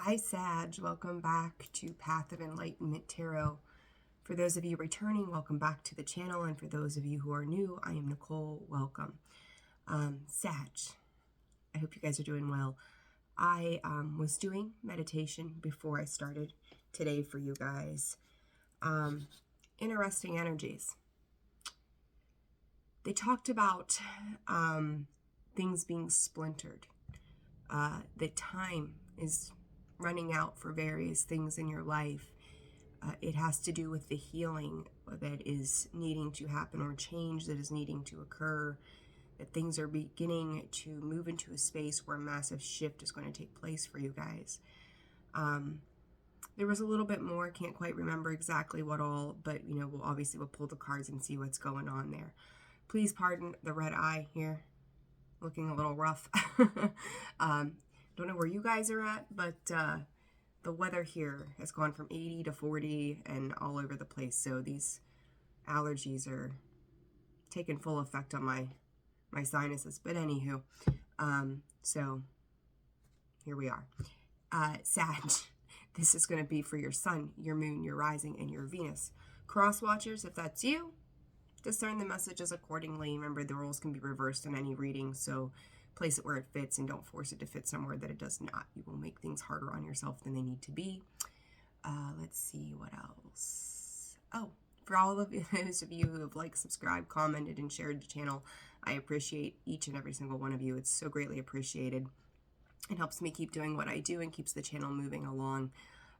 Hi Sag, welcome back to Path of Enlightenment Tarot. For those of you returning, welcome back to the channel, and for those of you who are new, I am Nicole, welcome. Sag, I hope you guys are doing well. I was doing meditation before I started today for you guys. Interesting energies. They talked about things being splintered. That time is running out for various things in your life. It has to do with the healing that is needing to happen, or change that is needing to occur, that things are beginning to move into a space where a massive shift is going to take place for you guys. There was a little bit more, can't quite remember exactly what all, but we'll pull the cards and see what's going on there. Please pardon the red eye here, looking a little rough. Don't know where you guys are at, but the weather here has gone from 80 to 40 and all over the place. So these allergies are taking full effect on my sinuses. But anywho, so here we are. Sag, this is going to be for your sun, your moon, your rising, and your Venus. Cross watchers, if that's you, discern the messages accordingly. Remember, the roles can be reversed in any reading, so place it where it fits and don't force it to fit somewhere that it does not. You will make things harder on yourself than they need to be. Let's see what else. Oh, for all of those of you who have liked, subscribed, commented, and shared the channel, I appreciate each and every single one of you. It's so greatly appreciated. It helps me keep doing what I do and keeps the channel moving along.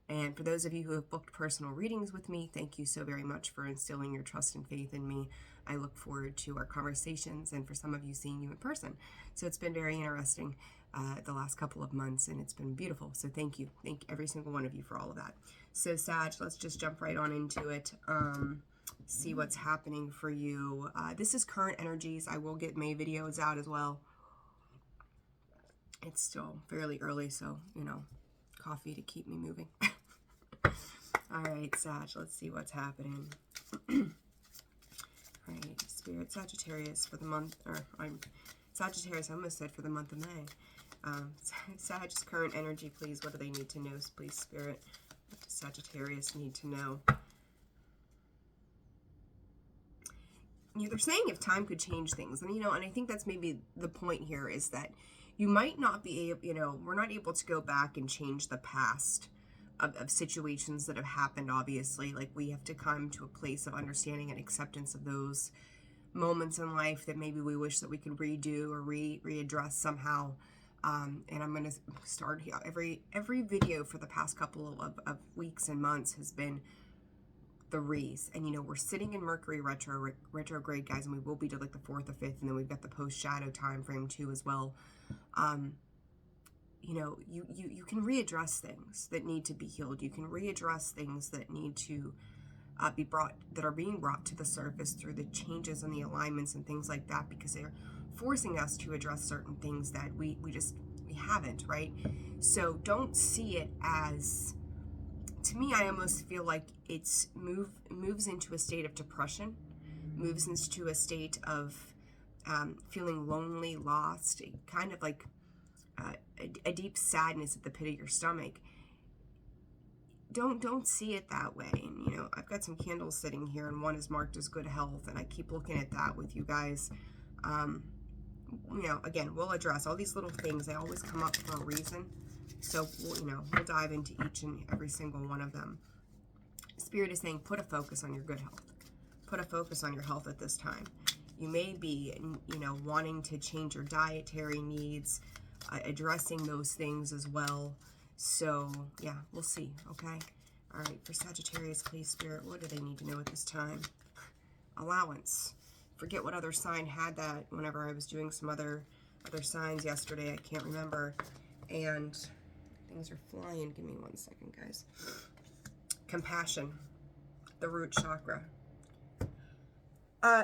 And for those of you who have booked personal readings with me, thank you so very much for instilling your trust and faith in me. I look forward to our conversations, and for some of you, seeing you in person. So it's been very interesting the last couple of months, and it's been beautiful. So thank you. Thank every single one of you for all of that. So Sag, let's just jump right on into it. See what's happening for you. This is current energies. I will get May videos out as well. It's still fairly early, so, coffee to keep me moving. All right, Sag, let's see what's happening. All right, Spirit, Sagittarius for the month, Sagittarius, I almost said for the month of May. Sag's current energy, please. What do they need to know, please, Spirit? What does Sagittarius need to know? They're saying if time could change things. And, and I think that's maybe the point here, is that you might not be able, we're not able to go back and change the past of situations that have happened, obviously. Like, we have to come to a place of understanding and acceptance of those moments in life that maybe we wish that we could redo or readdress somehow. And I'm going to start here. Every video for the past couple of weeks and months has been the re's. And, we're sitting in Mercury retrograde, guys, and we will be to like the 4th or 5th, and then we've got the post-shadow time frame too as well. You can readdress things that need to be healed. You can readdress things that need to that are being brought to the surface through the changes and the alignments and things like that, because they're forcing us to address certain things that we haven't, right? So don't see it as, to me, I almost feel like it's moves into a state of depression, moves into a state of feeling lonely, lost, kind of like a deep sadness at the pit of your stomach. Don't see it that way. And I've got some candles sitting here, and one is marked as good health, and I keep looking at that with you guys. Again, we'll address all these little things. They always come up for a reason. So we'll dive into each and every single one of them. Spirit is saying, put a focus on your good health. Put a focus on your health at this time. You may be, wanting to change your dietary needs, addressing those things as well. So yeah, we'll see. Okay. All right. For Sagittarius, please, Spirit, what do they need to know at this time? Allowance. Forget what other sign had that whenever I was doing some other signs yesterday. I can't remember. And things are flying. Give me 1 second, guys. Compassion. The root chakra.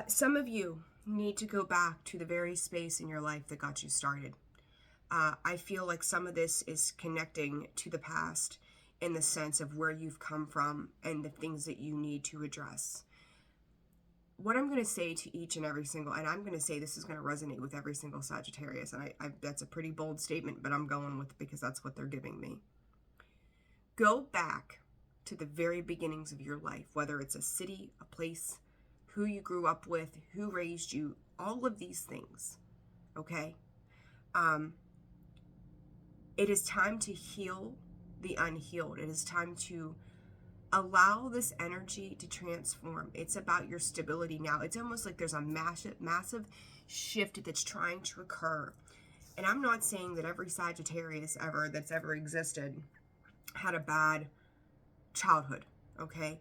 Some of you need to go back to the very space in your life that got you started. I feel like some of this is connecting to the past in the sense of where you've come from and the things that you need to address. What I'm going to say to each and every single, and I'm going to say this is going to resonate with every single Sagittarius, and that's a pretty bold statement, but I'm going with it because that's what they're giving me. Go back to the very beginnings of your life, whether it's a city, a place, who you grew up with, who raised you, all of these things, okay? It is time to heal the unhealed. It is time to allow this energy to transform. It's about your stability now. It's almost like there's a massive shift that's trying to occur. And I'm not saying that every Sagittarius that's ever existed had a bad childhood, okay?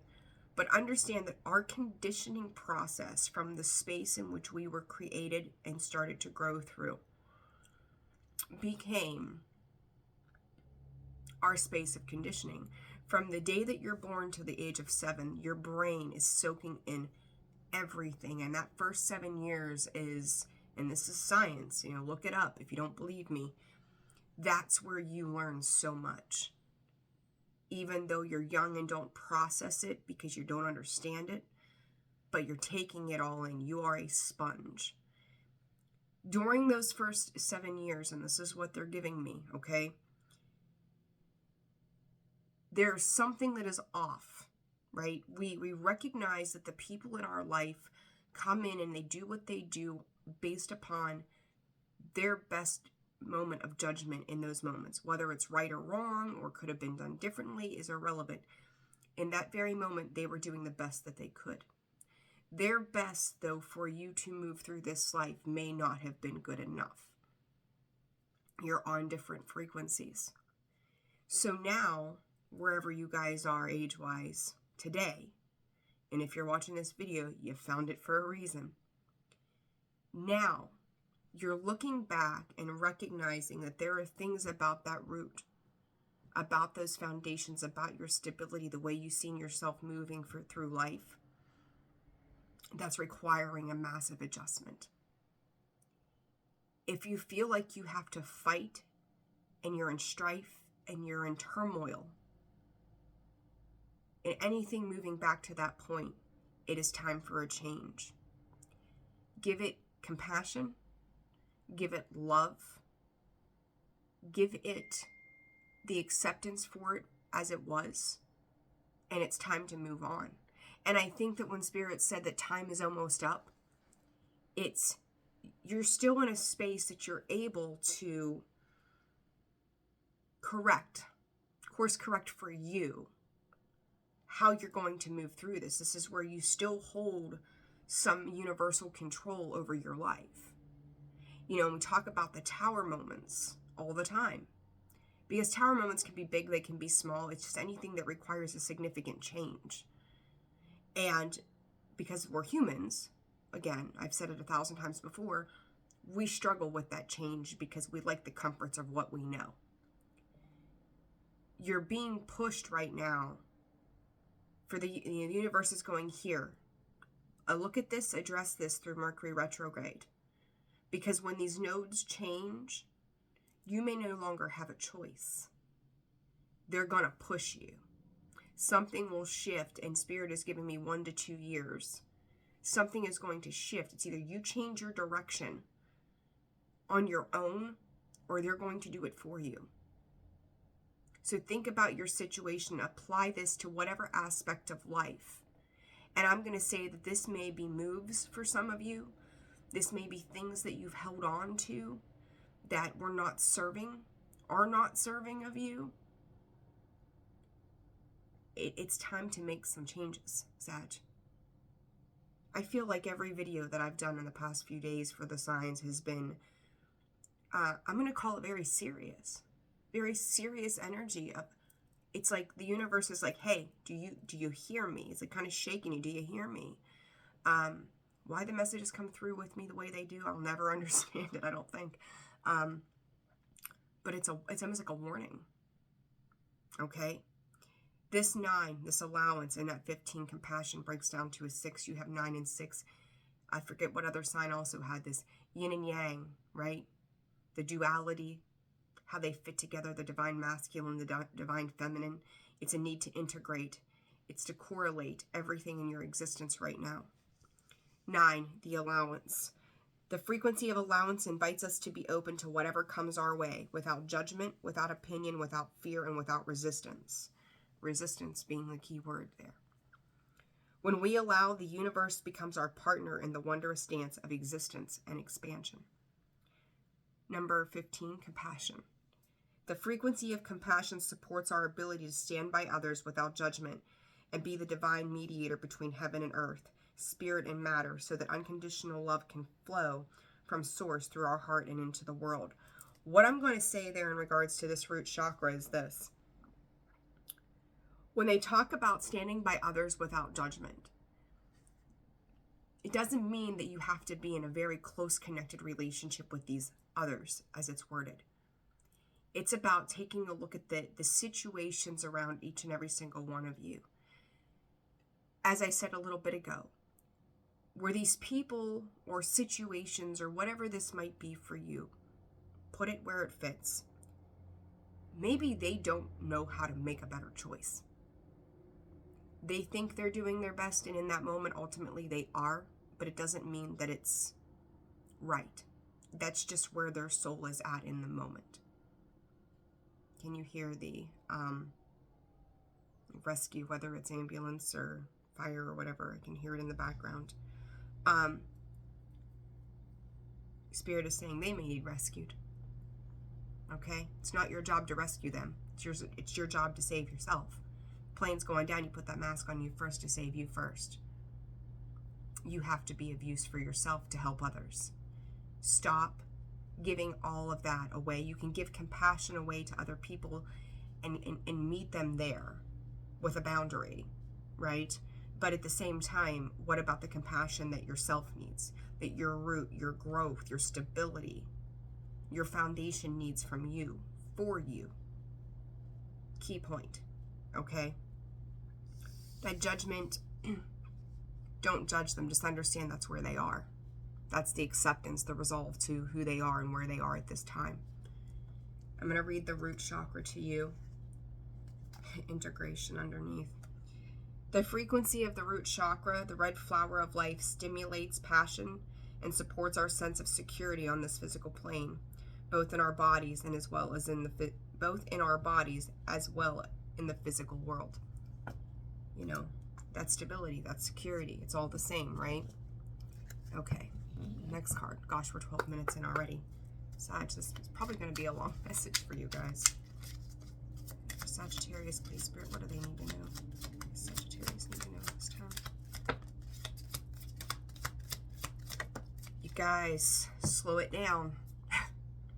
But understand that our conditioning process from the space in which we were created and started to grow through became our space of conditioning. From the day that you're born to the age of 7, your brain is soaking in everything. And that first 7 years is, and this is science, look it up if you don't believe me, that's where you learn so much. Even though you're young and don't process it because you don't understand it, but you're taking it all in. You are a sponge. During those first 7 years, and this is what they're giving me, okay? There's something that is off, right? We recognize that the people in our life come in and they do what they do based upon their best moment of judgment in those moments. Whether it's right or wrong or could have been done differently is irrelevant. In that very moment, they were doing the best that they could. Their best, though, for you to move through this life may not have been good enough. You're on different frequencies. So now, wherever you guys are age-wise today, and if you're watching this video, you found it for a reason. Now, you're looking back and recognizing that there are things about that root, about those foundations, about your stability, the way you've seen yourself moving through life, that's requiring a massive adjustment. If you feel like you have to fight and you're in strife and you're in turmoil, and anything moving back to that point, it is time for a change. Give it compassion. Give it love. Give it the acceptance for it as it was. And it's time to move on. And I think that when Spirit said that time is almost up, you're still in a space that you're able to course correct for you how you're going to move through this. This is where you still hold some universal control over your life. We talk about the tower moments all the time. Because tower moments can be big, they can be small. It's just anything that requires a significant change. And because we're humans, again, I've said it 1,000 times before, we struggle with that change because we like the comforts of what we know. You're being pushed right now for the universe is going here. Look at this, address this through Mercury retrograde. Because when these nodes change, you may no longer have a choice. They're going to push you. Something will shift, and Spirit is giving me 1 to 2 years. Something is going to shift. It's either you change your direction on your own, or they're going to do it for you. So think about your situation. Apply this to whatever aspect of life. And I'm going to say that this may be moves for some of you. This may be things that you've held on to that are not serving of you. It's time to make some changes, Sag. I feel like every video that I've done in the past few days for the signs has been, I'm going to call it very serious energy. It's like the universe is like, hey, do you hear me? It's like kind of shaking you. Do you hear me? Why the messages come through with me the way they do, I'll never understand it, I don't think. But it's almost like a warning. Okay? This 9, this allowance, and that 15, compassion, breaks down to a 6. You have 9 and 6. I forget what other sign also had this. Yin and yang, right? The duality, how they fit together, the divine masculine, the divine feminine. It's a need to integrate. It's to correlate everything in your existence right now. 9, the allowance. The frequency of allowance invites us to be open to whatever comes our way, without judgment, without opinion, without fear, and without resistance. resistance being the key word there. When we allow, the universe becomes our partner in the wondrous dance of existence and expansion. Number 15, compassion. The frequency of compassion supports our ability to stand by others without judgment and be the divine mediator between heaven and earth, spirit and matter, so that unconditional love can flow from source through our heart and into the world. What I'm going to say there in regards to this root chakra is this. When they talk about standing by others without judgment, it doesn't mean that you have to be in a very close connected relationship with these others, as it's worded. It's about taking a look at the situations around each and every single one of you. As I said a little bit ago, were these people or situations or whatever this might be for you, put it where it fits. Maybe they don't know how to make a better choice. They think they're doing their best, and in that moment, ultimately they are, but it doesn't mean that it's right. That's just where their soul is at in the moment. Can you hear the rescue, whether it's ambulance or fire or whatever? I can hear it in the background. Spirit is saying they may need rescued. Okay? It's not your job to rescue them. It's your job to save yourself. Plane's going down, you put that mask on you first to save you first. You have to be of use for yourself to help others. Stop giving all of that away. You can give compassion away to other people and meet them there with a boundary, right? But at the same time, what about the compassion that yourself needs? That your root, your growth, your stability, your foundation needs from you, for you. Key point, okay? That judgment, don't judge them, just understand that's where they are. That's the acceptance, the resolve to who they are and where they are at this time. I'm going to read the root chakra to you. Integration underneath. The frequency of the root chakra, the red flower of life, stimulates passion and supports our sense of security on this physical plane, both in our bodies and as well as in the physical world. You know, that's stability, that's security. It's all the same, right? Okay. Next card. Gosh, we're 12 minutes in already. Sag, this is probably going to be a long message for you guys. Sagittarius, please, Spirit, what do they need to know? Sagittarius need to know this time. You guys, slow it down.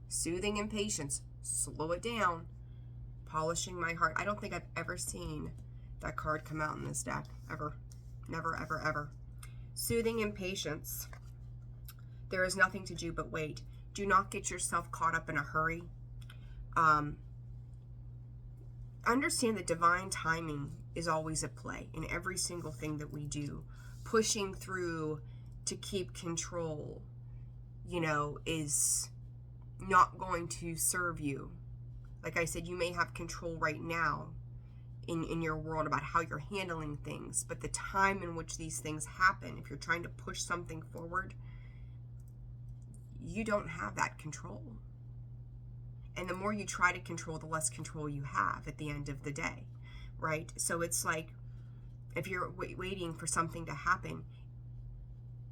Soothing impatience. Slow it down. Polishing my heart. I don't think I've ever seen that card come out in this deck. Ever. Never, ever, ever. Soothing impatience. There is nothing to do but wait. Do not get yourself caught up in a hurry. Understand that divine timing is always at play in every single thing that we do. Pushing through to keep control, you know, is not going to serve you. Like I said, you may have control right now in your world about how you're handling things, but the time in which these things happen, if you're trying to push something forward, you don't have that control. And the more you try to control, the less control you have at the end of the day, right? So it's like, if you're waiting for something to happen,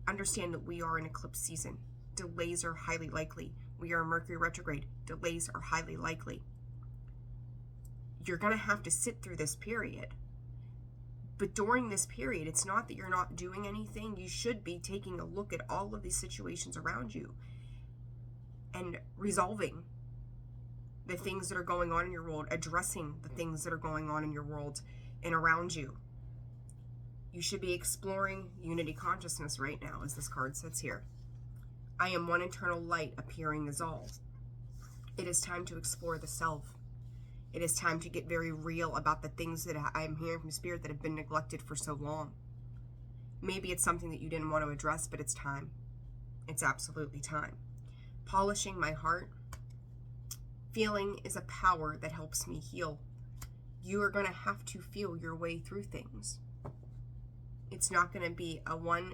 understand that we are in eclipse season. Delays are highly likely. We are in Mercury retrograde. Delays are highly likely. You're going to have to sit through this period. But during this period, it's not that you're not doing anything. You should be taking a look at all of these situations around you and resolving the things that are going on in your world, addressing the things that are going on in your world and around you. You should be exploring unity consciousness right now, as this card says here. I am one eternal light appearing as all. It is time to explore the self. It is time to get very real about the things that I'm hearing from Spirit that have been neglected for so long. Maybe it's something that you didn't want to address, but it's time. It's absolutely time. Polishing my heart. Feeling is a power that helps me heal. You are going to have to feel your way through things. It's not going to be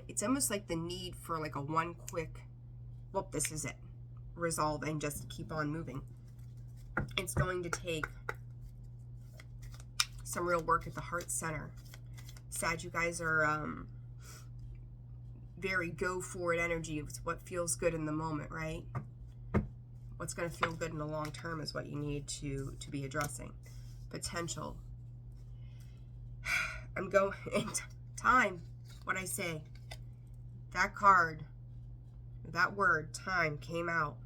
it's almost like the need for like a one quick, well, this is it. Resolve and just keep on moving. It's going to take some real work at the heart center. Sag, you guys are very go for it energy. It's what feels good in the moment, right? What's going to feel good in the long term is what you need to be addressing. Potential. I'm going in time. What I say. That card, that word, time, came out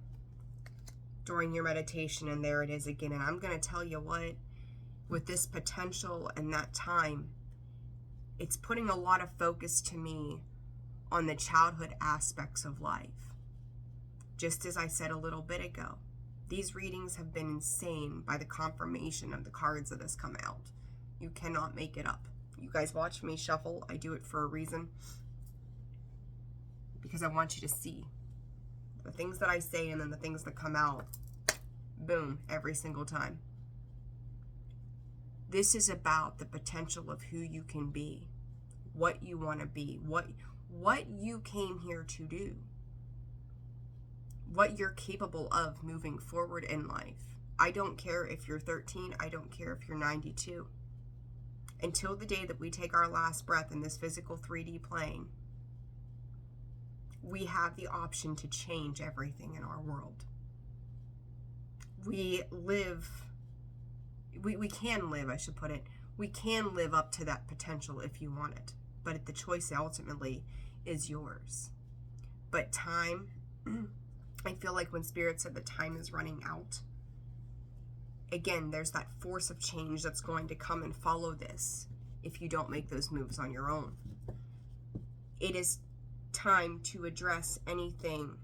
during your meditation, and there it is again. And I'm going to tell you what, with this potential and that time, it's putting a lot of focus to me on the childhood aspects of life. Just as I said a little bit ago, these readings have been insane by the confirmation of the cards that has come out. You cannot make it up. You guys watch me shuffle. I do it for a reason. Because I want you to see the things that I say and then the things that come out. Boom, every single time. This is about the potential of who you can be, what you want to be, what you came here to do, what you're capable of moving forward in life. I don't care if you're 13, I don't care if you're 92. Until the day that we take our last breath in this physical 3D plane, we have the option to change everything in our world. We can live, I should put it. We can live up to that potential if you want it. But the choice ultimately is yours. But time, I feel like when Spirit said that time is running out, again, there's that force of change that's going to come and follow this if you don't make those moves on your own. It is time to address anything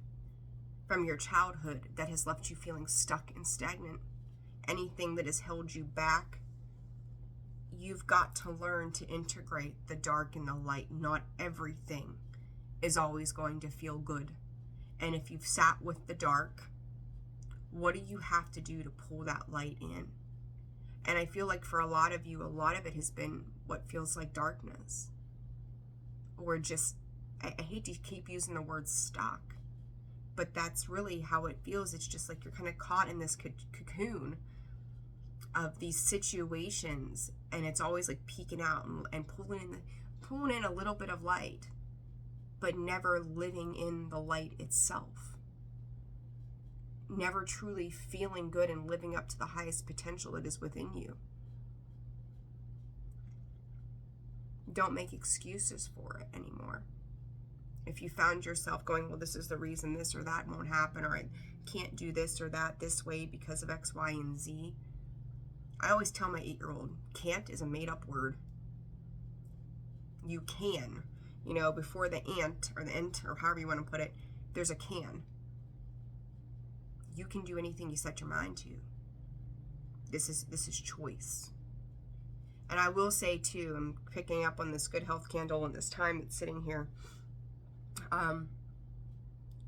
from your childhood that has left you feeling stuck and stagnant. Anything that has held you back. You've got to learn to integrate the dark and the light. Not everything is always going to feel good. And if you've sat with the dark, what do you have to do to pull that light in? And I feel like for a lot of you, a lot of it has been what feels like darkness. Or just, I hate to keep using the word stuck, but that's really how it feels. It's just like you're kind of caught in this cocoon of these situations, and it's always like peeking out and pulling in a little bit of light, but never living in the light itself. Never truly feeling good and living up to the highest potential that is within you. Don't make excuses for it anymore. If you found yourself going, well, this is the reason this or that won't happen, or I can't do this or that this way because of X, Y, and Z. I always tell my 8-year-old, can't is a made-up word. You can. You know, before the ant, or the ent, or however you want to put it, there's a can. You can do anything you set your mind to. This is choice. And I will say, too, I'm picking up on this good health candle and this time that's sitting here.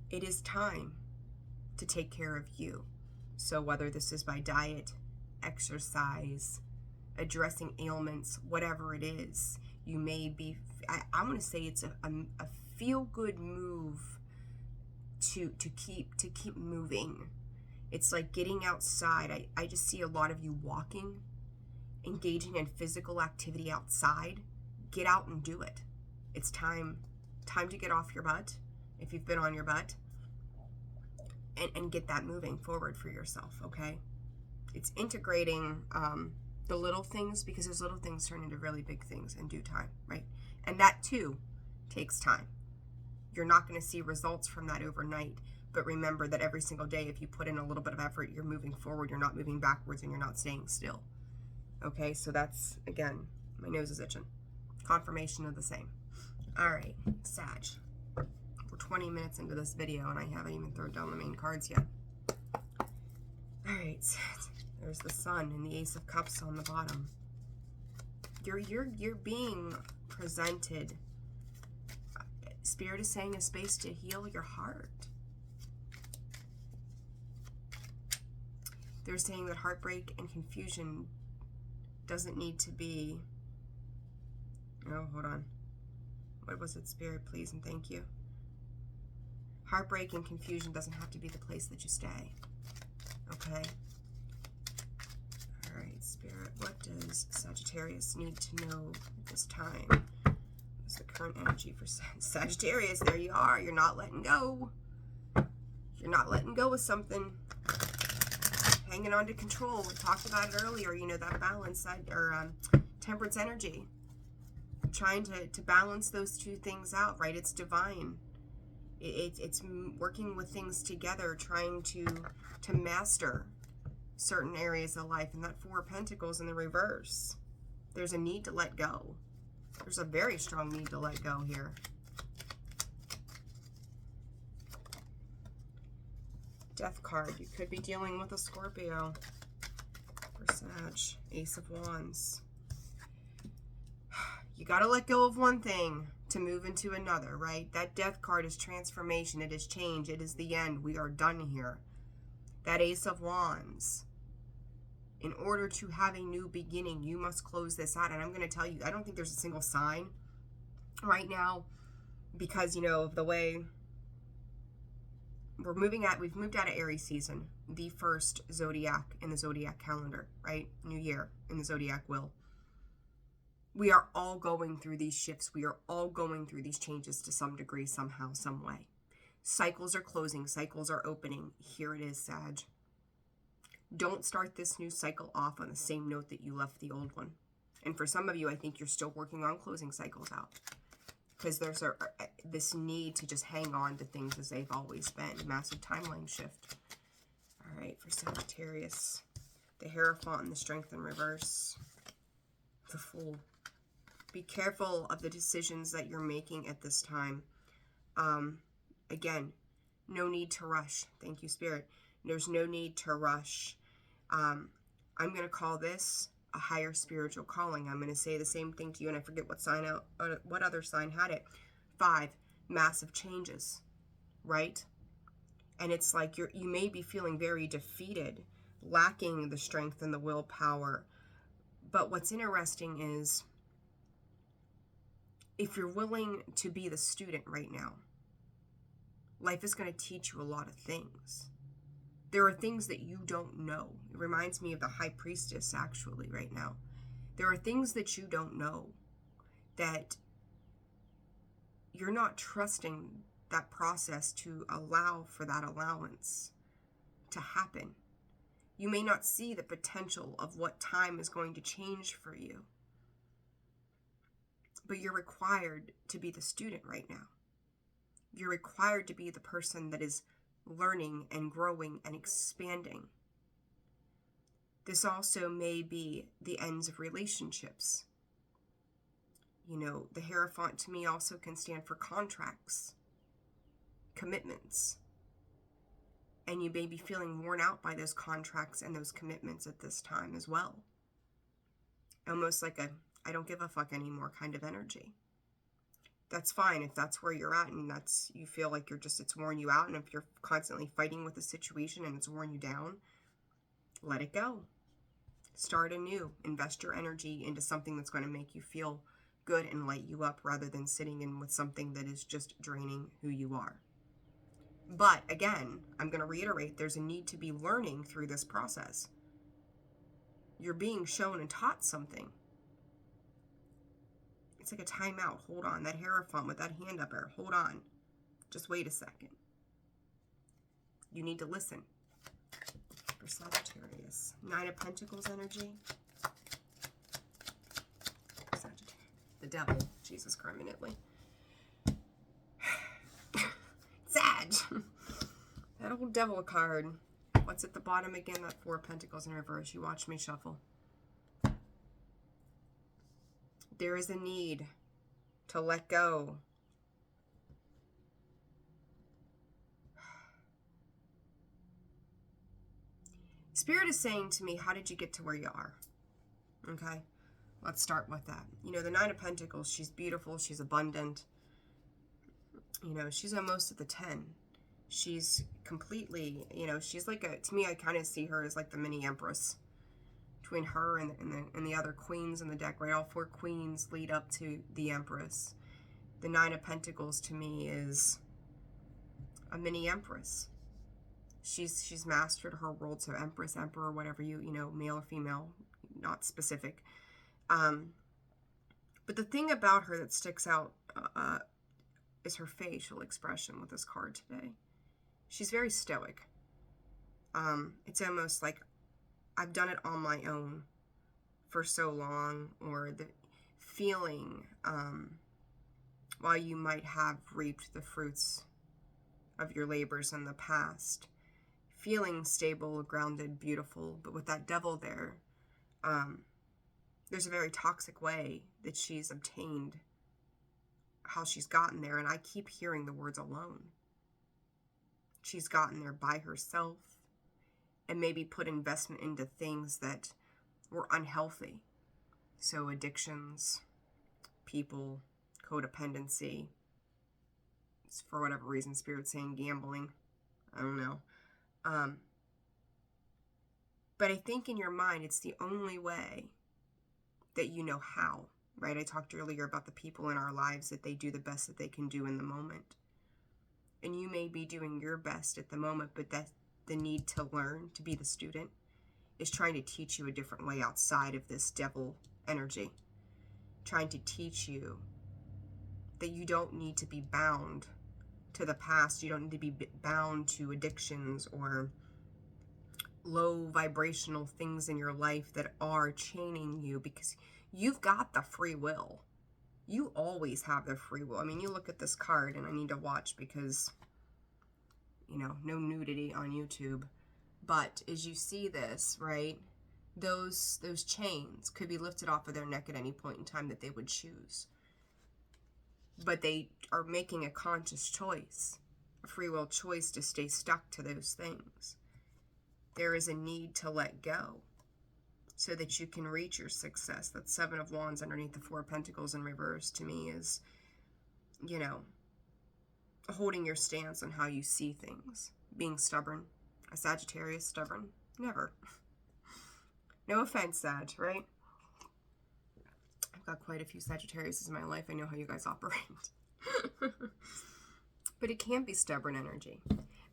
It is time to take care of you. So whether this is by diet, exercise, addressing ailments, whatever it is, you may be, I want to say it's a feel-good move to keep moving. It's like getting outside. I just see a lot of you walking, engaging in physical activity outside. Get out and do it. It's time to get off your butt, if you've been on your butt, and get that moving forward for yourself, okay? It's integrating the little things, because those little things turn into really big things in due time, right? And that, too, takes time. You're not going to see results from that overnight, but remember that every single day, if you put in a little bit of effort, you're moving forward, you're not moving backwards, and you're not staying still, okay? So that's, again, my nose is itching. Confirmation of the same. All right, Sag. We're 20 minutes into this video, and I haven't even thrown down the main cards yet. All right, there's the Sun and the Ace of Cups on the bottom. You're being presented. Spirit is saying a space to heal your heart. They're saying that heartbreak and confusion doesn't need to be. Oh, hold on. What was it, Spirit? Please and thank you. Heartbreak and confusion doesn't have to be the place that you stay. Okay? All right, Spirit. What does Sagittarius need to know at this time? What's the current energy for Sagittarius? There you are. You're not letting go. You're not letting go of something. Hanging on to control. We talked about it earlier. You know, that balance side, or temperance energy. Trying to balance those two things out, right? It's divine. It's working with things together, trying to master certain areas of life. And that Four of Pentacles in the reverse. There's a need to let go. There's a very strong need to let go here. Death card. You could be dealing with a Scorpio. For Sag. Ace of Wands. You got to let go of one thing to move into another, right? That Death card is transformation. It is change. It is the end. We are done here. That Ace of Wands. In order to have a new beginning, you must close this out. And I'm going to tell you, I don't think there's a single sign right now because, you know, of the way we've moved out of Aries season, the first zodiac in the zodiac calendar, right? New year in the zodiac wheel. We are all going through these shifts. We are all going through these changes to some degree, somehow, some way. Cycles are closing. Cycles are opening. Here it is, Sag. Don't start this new cycle off on the same note that you left the old one. And for some of you, I think you're still working on closing cycles out. Because there's this need to just hang on to things as they've always been. Massive timeline shift. All right, for Sagittarius. The Hierophant and the Strength in reverse. The Fool. Be careful of the decisions that you're making at this time. Again, no need to rush. Thank you, Spirit. There's no need to rush. I'm going to call this a higher spiritual calling. I'm going to say the same thing to you, and I forget what other sign had it. 5, massive changes, right? And it's like you may be feeling very defeated, lacking the strength and the willpower. But what's interesting is if you're willing to be the student right now, life is going to teach you a lot of things. There are things that you don't know. It reminds me of the High Priestess, actually, right now. There are things that you don't know, that you're not trusting that process to allow for that allowance to happen. You may not see the potential of what time is going to change for you, but you're required to be the student right now. You're required to be the person that is learning and growing and expanding. This also may be the ends of relationships. You know, the Hierophant to me also can stand for contracts, commitments. And you may be feeling worn out by those contracts and those commitments at this time as well. Almost like a I don't give a fuck anymore kind of energy. That's fine if that's where you're at and you feel like it's worn you out, and if you're constantly fighting with the situation and it's worn you down, let it go. Start anew. Invest your energy into something that's going to make you feel good and light you up rather than sitting in with something that is just draining who you are. But again, I'm going to reiterate, there's a need to be learning through this process. You're being shown and taught something. It's like a timeout. Hold on. That Hierophant with that hand up there. Hold on. Just wait a second. You need to listen. For Sagittarius. 9 of Pentacles energy. Sagittarius. The Devil. Jesus, permanently. Sag. That old Devil card. What's at the bottom again? That 4 of Pentacles in reverse. You watch me shuffle. There is a need to let go. Spirit is saying to me, how did you get to where you are? Okay, let's start with that. You know, the 9 of Pentacles, she's beautiful, she's abundant. You know, she's almost at the 10. She's completely, you know, she's like to me, I kind of see her as like the mini empress. Between her and the other queens in the deck, right? All 4 queens lead up to the Empress. The 9 of Pentacles to me is a mini Empress. She's mastered her world, so Empress, Emperor, whatever you know, male or female, not specific. But the thing about her that sticks out is her facial expression with this card today. She's very stoic. It's almost like I've done it on my own for so long, or the feeling, while you might have reaped the fruits of your labors in the past, feeling stable, grounded, beautiful, but with that devil there, there's a very toxic way that she's obtained how she's gotten there, and I keep hearing the words alone. She's gotten there by herself, and maybe put investment into things that were unhealthy. So addictions, people, codependency, for whatever reason, Spirit's saying gambling. I don't know. But I think in your mind, it's the only way that you know how, right? I talked earlier about the people in our lives that they do the best that they can do in the moment. And you may be doing your best at the moment, but that the need to learn, to be the student, is trying to teach you a different way outside of this devil energy. Trying to teach you that you don't need to be bound to the past. You don't need to be bound to addictions or low vibrational things in your life that are chaining you, because you've got the free will. You always have the free will. I mean, you look at this card, and I need to watch because, you know, no nudity on YouTube. But as you see this, right, those chains could be lifted off of their neck at any point in time that they would choose. But they are making a conscious choice, a free will choice to stay stuck to those things. There is a need to let go so that you can reach your success. That Seven of Wands underneath the Four of Pentacles in reverse to me is, you know, holding your stance on how you see things. Being stubborn. A Sagittarius stubborn? Never. No offense, Sag, right? I've got quite a few Sagittariuses in my life. I know how you guys operate. But it can be stubborn energy.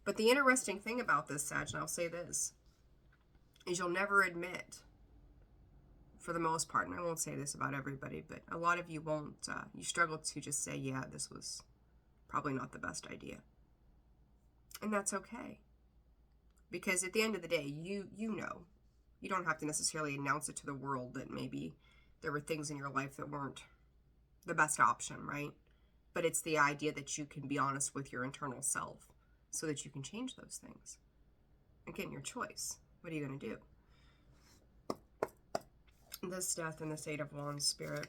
But the interesting thing about this, Sag, and I'll say this, is you'll never admit, for the most part, and I won't say this about everybody, but a lot of you won't, you struggle to just say, yeah, this was probably not the best idea. And that's okay. Because at the end of the day, you know, you don't have to necessarily announce it to the world that maybe there were things in your life that weren't the best option, right? But it's the idea that you can be honest with your internal self so that you can change those things. Again, your choice. What are you going to do? This Death and this Eight of Wands, Spirit.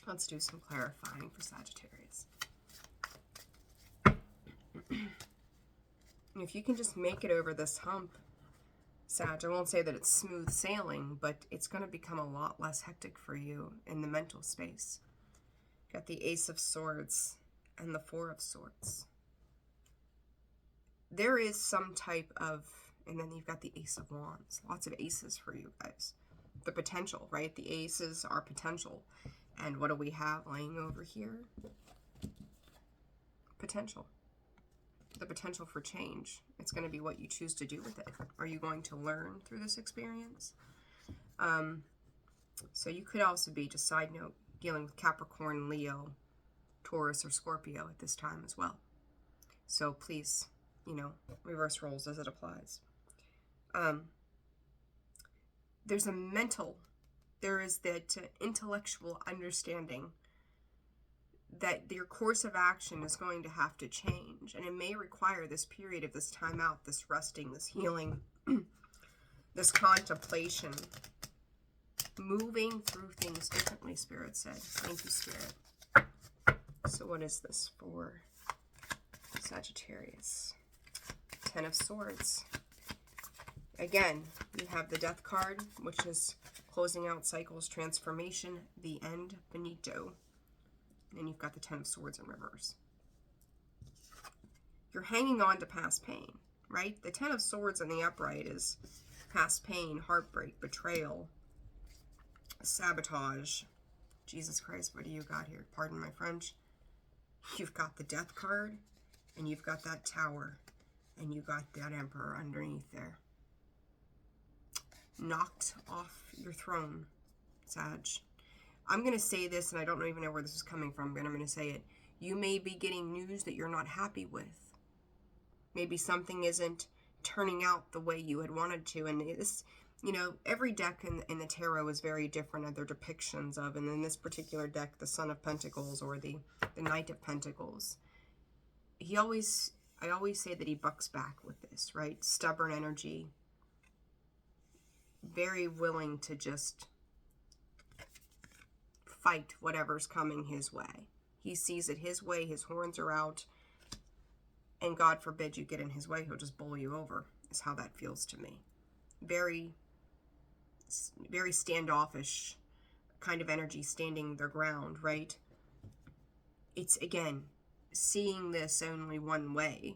Let's do some clarifying for Sagittarius. If you can just make it over this hump, Sag, I won't say that it's smooth sailing, but it's going to become a lot less hectic for you in the mental space. Got the Ace of Swords and the Four of Swords. There is some type of, and then you've got the Ace of Wands. Lots of aces for you guys. The potential, right? The aces are potential. And what do we have laying over here? Potential. The potential for change. It's going to be what you choose to do with it. Are you going to learn through this experience? So you could also be, just side note, dealing with Capricorn, Leo, Taurus, or Scorpio at this time as well. So please, you know, reverse roles as it applies. There is that intellectual understanding that your course of action is going to have to change, and it may require this period of this time out, this resting, this healing, this contemplation, moving through things differently, Spirit said. Thank you, Spirit. So what is this for Sagittarius? Ten of Swords. Again, you have the Death card, which is closing out cycles, transformation, the end, finito. And you've got the Ten of Swords in reverse. You're hanging on to past pain, right? The Ten of Swords in the upright is past pain, heartbreak, betrayal, sabotage. Jesus Christ, what do you got here? Pardon my French. You've got the Death card, and you've got that Tower, and you got that Emperor underneath there. knocked off your throne, Sag. I'm going to say this, and I don't even know where this is coming from, but I'm going to say it. You may be getting news that you're not happy with. Maybe something isn't turning out the way you had wanted to. And this, you know, every deck in the tarot is very different at their depictions of. And in this particular deck, the Son of Pentacles or the Knight of Pentacles, I always say that he bucks back with this, right? Stubborn energy. Very willing to just fight whatever's coming his way. He sees it his way, his horns are out, and God forbid you get in his way, he'll just bowl you over, is how that feels to me. Very, very standoffish kind of energy, standing their ground, right? It's, again, seeing this only one way,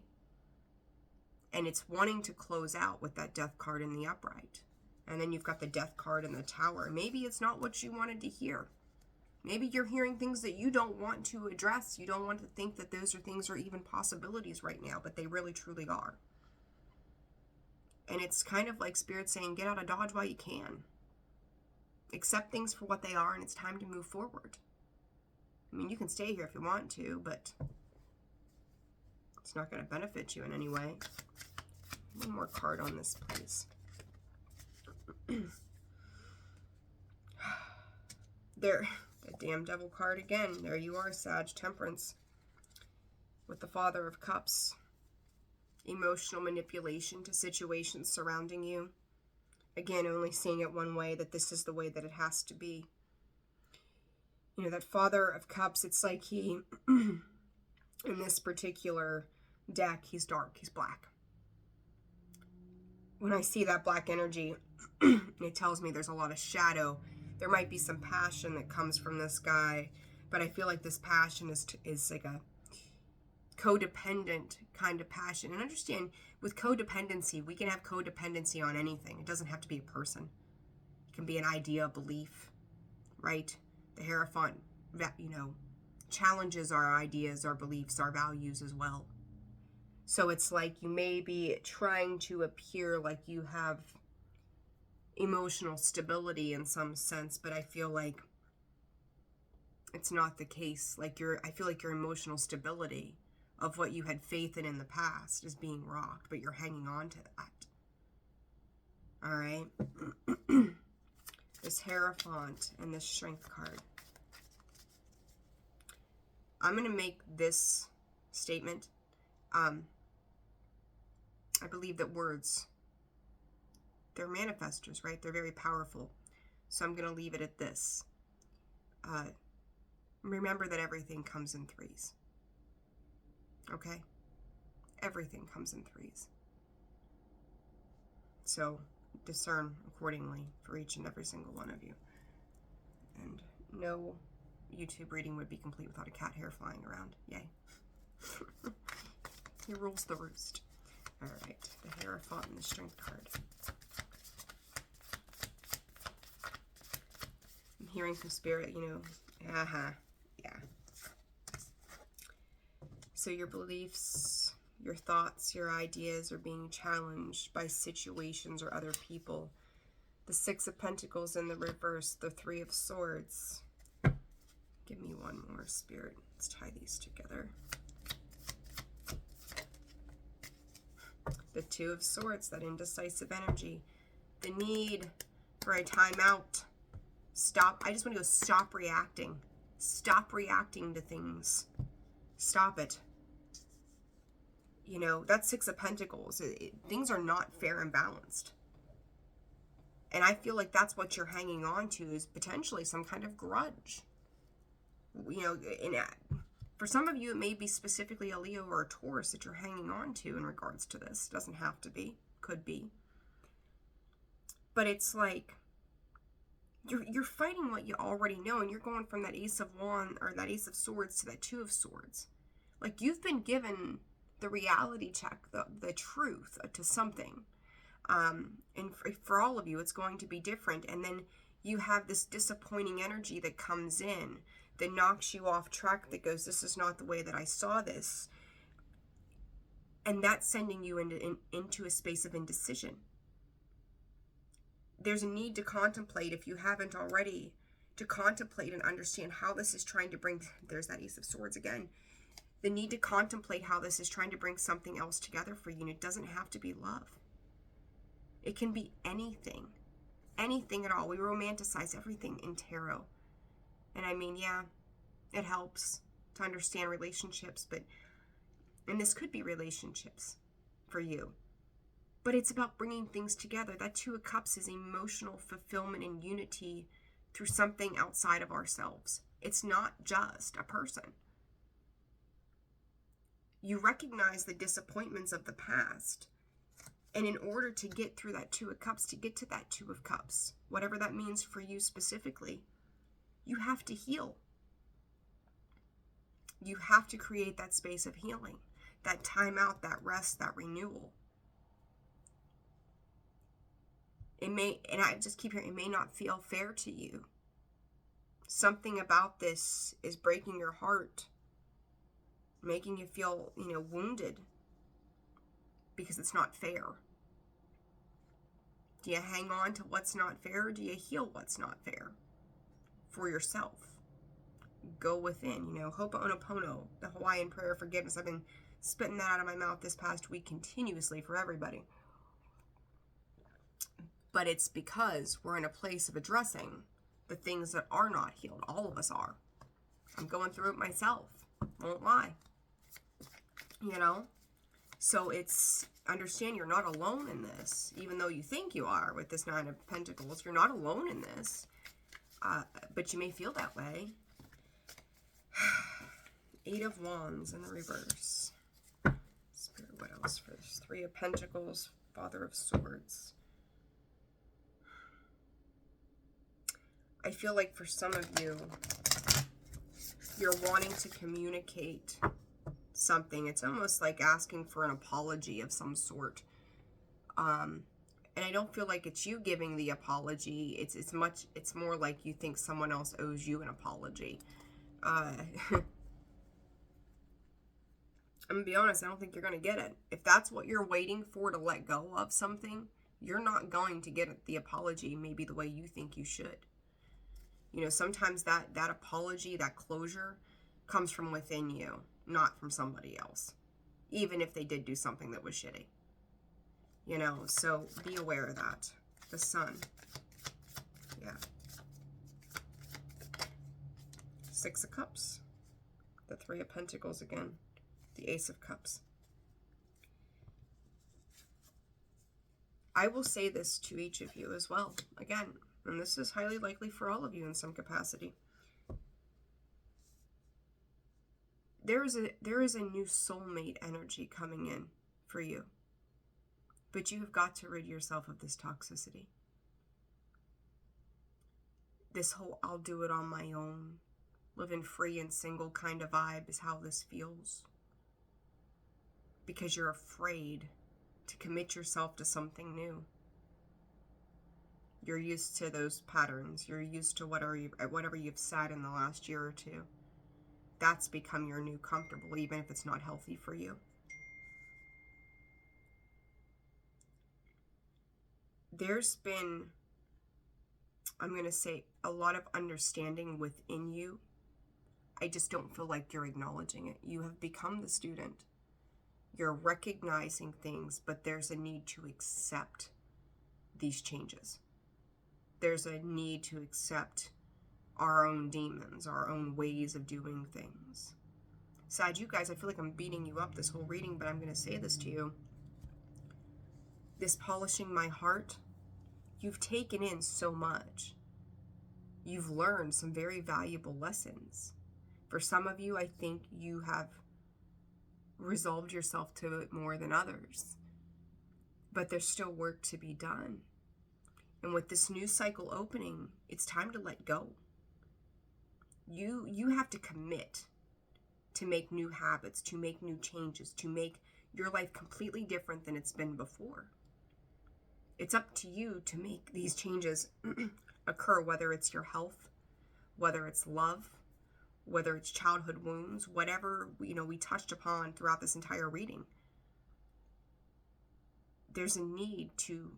and it's wanting to close out with that Death card in the upright. And then you've got the Death card in the Tower. Maybe it's not what you wanted to hear. Maybe you're hearing things that you don't want to address. You don't want to think that those are things or even possibilities right now, but they really truly are. And it's kind of like Spirit saying, get out of Dodge while you can. Accept things for what they are, and it's time to move forward. I mean, you can stay here if you want to, but it's not going to benefit you in any way. One more card on this, please. There. The damn Devil card again. There you are, Sag. Temperance. With the Father of Cups. Emotional manipulation to situations surrounding you. Again, only seeing it one way, that this is the way that it has to be. You know, that Father of Cups, it's like he, in this particular deck, he's dark, he's black. When I see that black energy, it tells me there's a lot of shadow. There might be some passion that comes from this guy, but I feel like this passion is like a codependent kind of passion. And understand, with codependency, we can have codependency on anything. It doesn't have to be a person. It can be an idea, a belief, right? The Hierophant, you know, challenges our ideas, our beliefs, our values as well. So it's like you may be trying to appear like you have emotional stability in some sense, but I feel like it's not the case. Like I feel like your emotional stability of what you had faith in the past is being rocked, but you're hanging on to that. All right. This Hierophant and this Strength card. I'm going to make this statement. I believe that words, they're manifestors, right? They're very powerful. So I'm going to leave it at this. Remember that everything comes in threes. Okay? Everything comes in threes. So discern accordingly for each and every single one of you. And no YouTube reading would be complete without a cat hair flying around. Yay. He rules the roost. All right, the Hierophant and the Strength card. I'm hearing from Spirit, you know, yeah. So your beliefs, your thoughts, your ideas are being challenged by situations or other people. The Six of Pentacles in the reverse, the Three of Swords. Give me one more, Spirit. Let's tie these together. The Two of Swords, that indecisive energy. The need for a timeout. Stop. I just want to go stop reacting. Stop reacting to things. Stop it. You know, that Six of Pentacles. Things are not fair and balanced. And I feel like that's what you're hanging on to, is potentially some kind of grudge. You know, for some of you, it may be specifically a Leo or a Taurus that you're hanging on to in regards to this. Doesn't have to be. Could be. But it's like you're fighting what you already know, and you're going from that Ace of Wands or that Ace of Swords to that Two of Swords. Like, you've been given the reality check, the truth to something. And for all of you, it's going to be different. And then you have this disappointing energy that comes in, that knocks you off track, that goes, this is not the way that I saw this. And that's sending you into a space of indecision. there's a need to contemplate, if you haven't already, to contemplate and understand how this is trying to bring, there's that Ace of Swords again, the need to contemplate how this is trying to bring something else together for you. And it doesn't have to be love. It can be anything. Anything at all. We romanticize everything in tarot. And I mean, yeah, it helps to understand relationships, and this could be relationships for you. But it's about bringing things together. That Two of Cups is emotional fulfillment and unity through something outside of ourselves. It's not just a person. You recognize the disappointments of the past. And in order to get through that Two of Cups, to get to that Two of Cups, whatever that means for you specifically, you have to heal. You have to create that space of healing, that time out, that rest, that renewal. It may, and I just keep hearing, it may not feel fair to you. Something about this is breaking your heart, making you feel, wounded, because it's not fair. Do you hang on to what's not fair, or do you heal what's not fair for yourself? Go within, Ho'oponopono, the Hawaiian prayer of forgiveness. I've been spitting that out of my mouth this past week continuously for everybody. But it's because we're in a place of addressing the things that are not healed. All of us are. I'm going through it myself. Won't lie. So it's, understand you're not alone in this, even though you think you are with this Nine of Pentacles. You're not alone in this, but you may feel that way. Eight of Wands in the reverse. Spirit, what else for this? Three of Pentacles, Father of Swords. I feel like for some of you, you're wanting to communicate something. It's almost like asking for an apology of some sort. And I don't feel like it's you giving the apology. It's more like you think someone else owes you an apology. I'm gonna be honest, I don't think you're gonna get it. If that's what you're waiting for to let go of something, you're not going to get the apology maybe the way you think you should. Sometimes that apology, that closure comes from within you, not from somebody else, even if they did do something that was shitty. So be aware of that. The Sun. Yeah. Six of Cups. The Three of Pentacles again. The Ace of Cups. I will say this to each of you as well. Again, and this is highly likely for all of you in some capacity. There is a new soulmate energy coming in for you. But you have got to rid yourself of this toxicity. This whole I'll do it on my own, living free and single kind of vibe is how this feels. Because you're afraid to commit yourself to something new. You're used to those patterns. You're used to whatever you've said in the last year or two. That's become your new comfortable, even if it's not healthy for you. There's been, I'm going to say, a lot of understanding within you. I just don't feel like you're acknowledging it. You have become the student. You're recognizing things, but there's a need to accept these changes. There's a need to accept our own demons, our own ways of doing things. Sag, you guys, I feel like I'm beating you up this whole reading, but I'm going to say this to you. This polishing my heart, you've taken in so much. You've learned some very valuable lessons. For some of you, I think you have resolved yourself to it more than others. But there's still work to be done. And with this new cycle opening, it's time to let go. You have to commit to make new habits, to make new changes, to make your life completely different than it's been before. It's up to you to make these changes occur, whether it's your health, whether it's love, whether it's childhood wounds, whatever we touched upon throughout this entire reading. There's a need to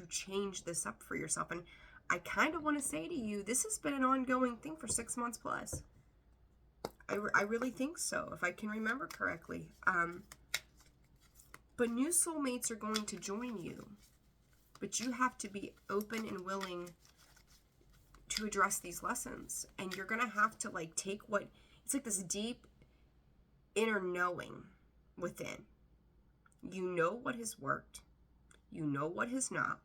change this up for yourself. And I kind of want to say to you, this has been an ongoing thing for 6 months plus. I really think so, if I can remember correctly. But new soulmates are going to join you. But you have to be open and willing to address these lessons. And you're going to have to like take what, it's like this deep inner knowing within. You know what has worked. You know what has not.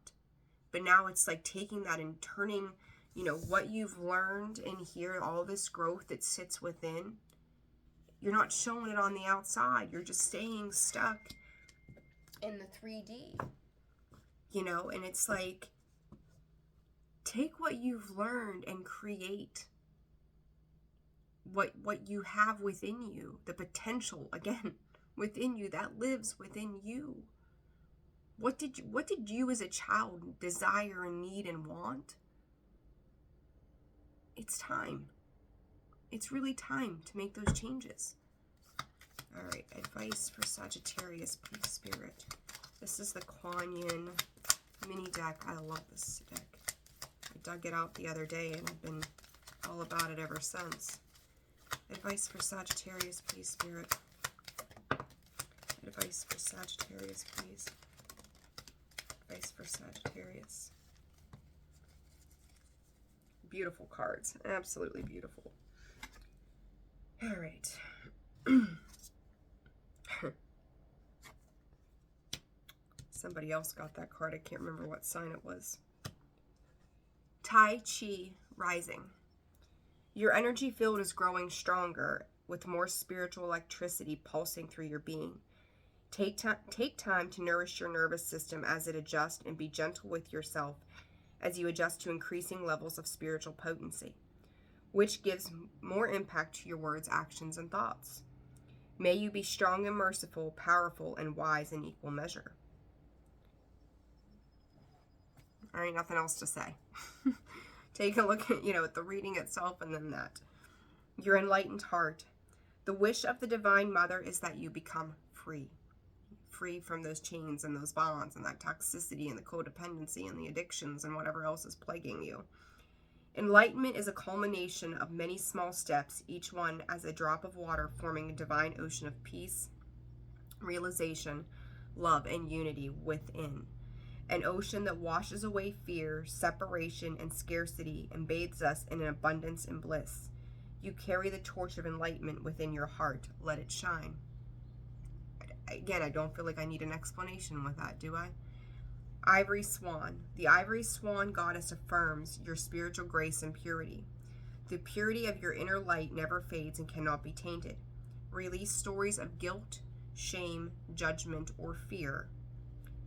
But now it's like taking that and turning, you know, what you've learned in here, all this growth that sits within. You're not showing it on the outside. You're just staying stuck in the 3D. You know, and it's like, take what you've learned and create what you have within you, the potential, again, within you, that lives within you. What did you as a child desire and need and want? It's time. It's really time to make those changes. All right, advice for Sagittarius, please, Spirit. This is the Kuan Yin mini deck. I love this deck. I dug it out the other day and I've been all about it ever since. Advice for Sagittarius, please, Spirit. Advice for Sagittarius, please. Advice for Sagittarius. Beautiful cards. Absolutely beautiful. All right. Somebody else got that card. I can't remember what sign it was. Tai Chi rising. Your energy field is growing stronger with more spiritual electricity pulsing through your being. Take time to nourish your nervous system as it adjusts, and be gentle with yourself as you adjust to increasing levels of spiritual potency, which gives more impact to your words, actions, and thoughts. May you be strong and merciful, powerful, and wise in equal measure. There ain't nothing else to say. Take a look at, at the reading itself and then that. Your enlightened heart. The wish of the Divine Mother is that you become free. Free from those chains and those bonds and that toxicity and the codependency and the addictions and whatever else is plaguing you. Enlightenment is a culmination of many small steps, each one as a drop of water forming a divine ocean of peace, realization, love, and unity within. An ocean that washes away fear, separation, and scarcity and bathes us in an abundance and bliss. You carry the torch of enlightenment within your heart. Let it shine. Again, I don't feel like I need an explanation with that, do I? Ivory Swan. The Ivory Swan goddess affirms your spiritual grace and purity. The purity of your inner light never fades and cannot be tainted. Release stories of guilt, shame, judgment, or fear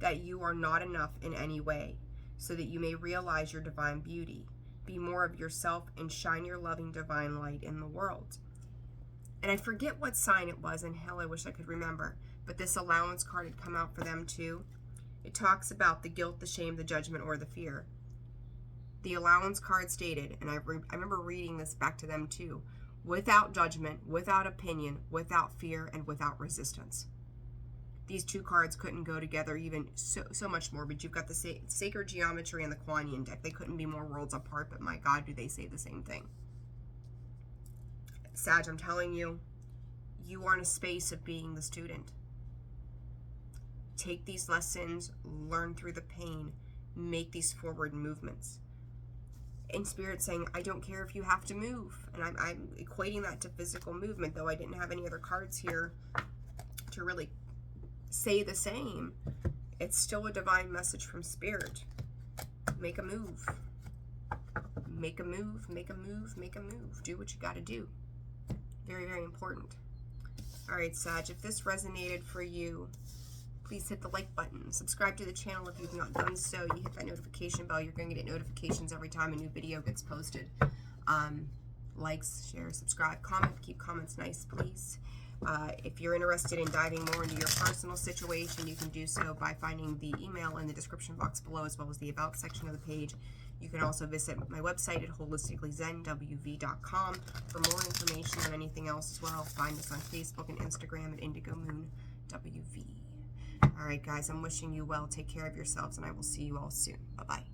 that you are not enough in any way, so that you may realize your divine beauty. Be more of yourself and shine your loving divine light in the world. And I forget what sign it was, and hell, I wish I could remember, but this allowance card had come out for them too. It talks about the guilt, the shame, the judgment, or the fear. The allowance card stated, and I remember reading this back to them too, without judgment, without opinion, without fear, and without resistance. These two cards couldn't go together even so much more, but you've got the Sacred Geometry and the Kuan Yin deck. They couldn't be more worlds apart, but my God, do they say the same thing. Sag, I'm telling you, you are in a space of being the student. Take these lessons, learn through the pain, make these forward movements. And Spirit saying, I don't care if you have to move. And I'm equating that to physical movement, though I didn't have any other cards here to really say the same. It's still a divine message from Spirit. Make a move. Make a move, make a move, make a move. Do what you got to do. Very, very important. All right, Sag, if this resonated for you, please hit the like button. Subscribe to the channel if you've not done so. You hit that notification bell. You're going to get notifications every time a new video gets posted. Likes, share, subscribe, comment. Keep comments nice, please. If you're interested in diving more into your personal situation, you can do so by finding the email in the description box below, as well as the About section of the page. You can also visit my website at holisticallyzenwv.com for more information on anything else as well. Find us on Facebook and Instagram at Indigo Moon WV. All right, guys, I'm wishing you well. Take care of yourselves, and I will see you all soon. Bye-bye.